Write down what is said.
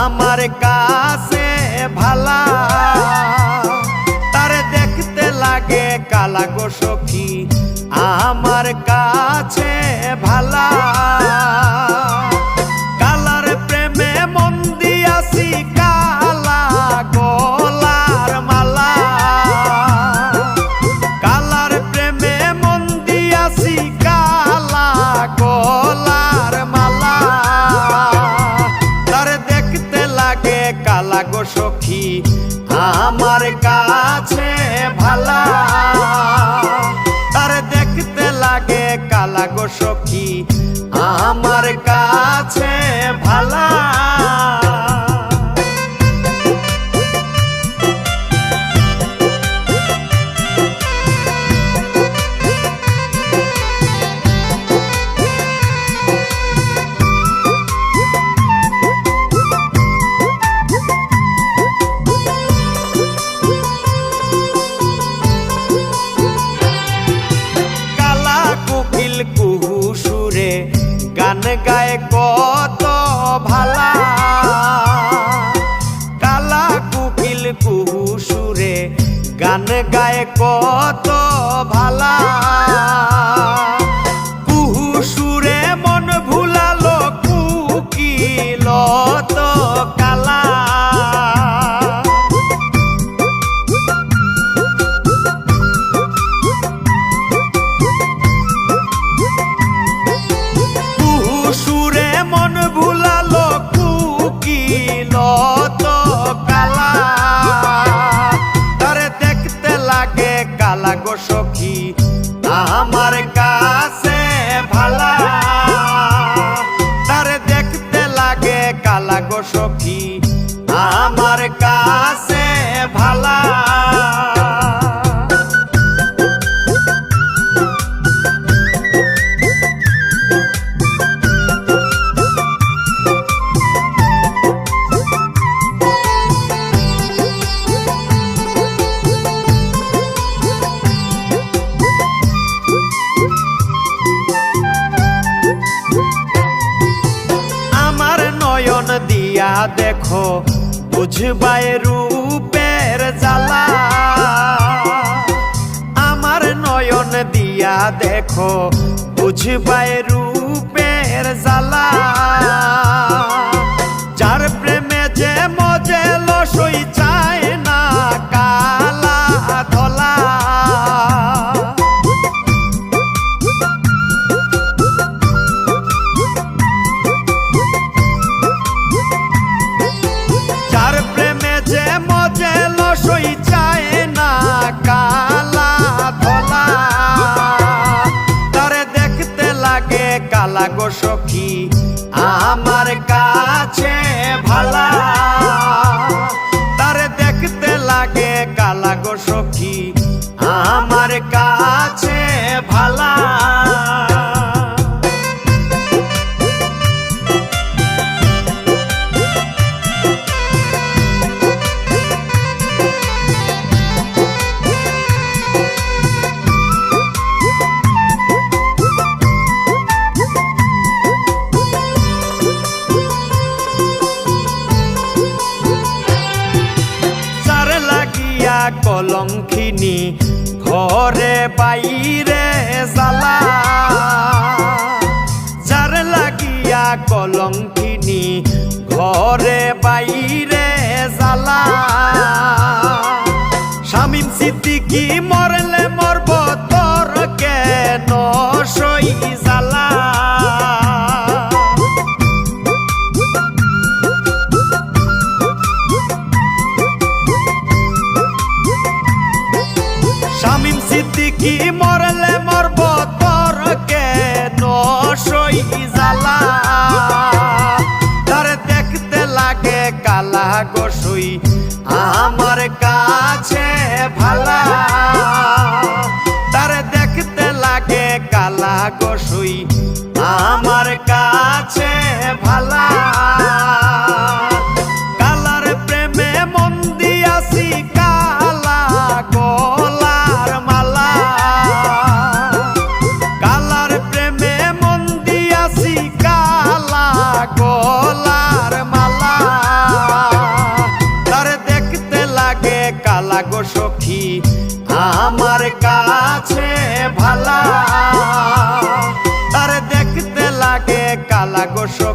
আমার কাছে ভালা, তারে দেখতে লাগে কালা গো সখী আমার কাছে ভালা। কালার প্রেমে মন দিয়াছি কালা গলার মালা, কালার প্রেমে মন দিয়াছি কালা গলার মালা। তারে দেখতে লাগে কালা গো সখী আমার কাছে ভালা, তারে দেখতে লাগে কালা গো সখী আমার কাছে ভালা। কুহু সুরে গান গায় কত ভালা, কালা কুকিল কুহু সুরে গান গায় কত ভালা। কুহু সুরে মন ভুলালো কুকিল তো কালা, সুরে মন ভুলালো কুকিল তো কালা। তারে দেখতে লাগে কালা গো সখী আমার কাছে ভালা, তারে দেখতে লাগে কালা গো সখী আমার কাছে ভালা। নয়ন দিয়া দেখো বুঝবাই রূপের জ্বালা, আমার নয়ন দিয়া দেখো বুঝবাই রূপের জ্বালা। যার প্রেমে যে মজে লসই চায় না কালা ধলা, যার প্রেমে যে মজে লসই চায় না কালা ধলা। তারে দেখতে লাগে কালা গো সখী আমার কাছে ভালা, তারে দেখতে লাগে কালা গো সখী আমার কাছে ভালা। কলঙ্কিনী ঘরে বাইরে জ্বালা, যার লাগিয়া কলঙ্কিনী ঘরে বাইরে জ্বালা। শামীম সিদ্দিকী মরলে মরব তোর কেন সই জ্বালা, শামীম সিদ্দিকী মরলে মরব তোর কেন সই জ্বালা। তারে দেখতে লাগে কালা গো সই আমার কাছে ভালা, তারে দেখতে লাগে কালা গো সই আমার কাছে ভালা। কালার প্রেমে মন দিয়াছি কালা গলার মালা, কালার প্রেমে মন দিয়াছি কালা গলার মালা। সখী আমার কাছে ভালা, তার দেখতে লাগে কালা গো সখী।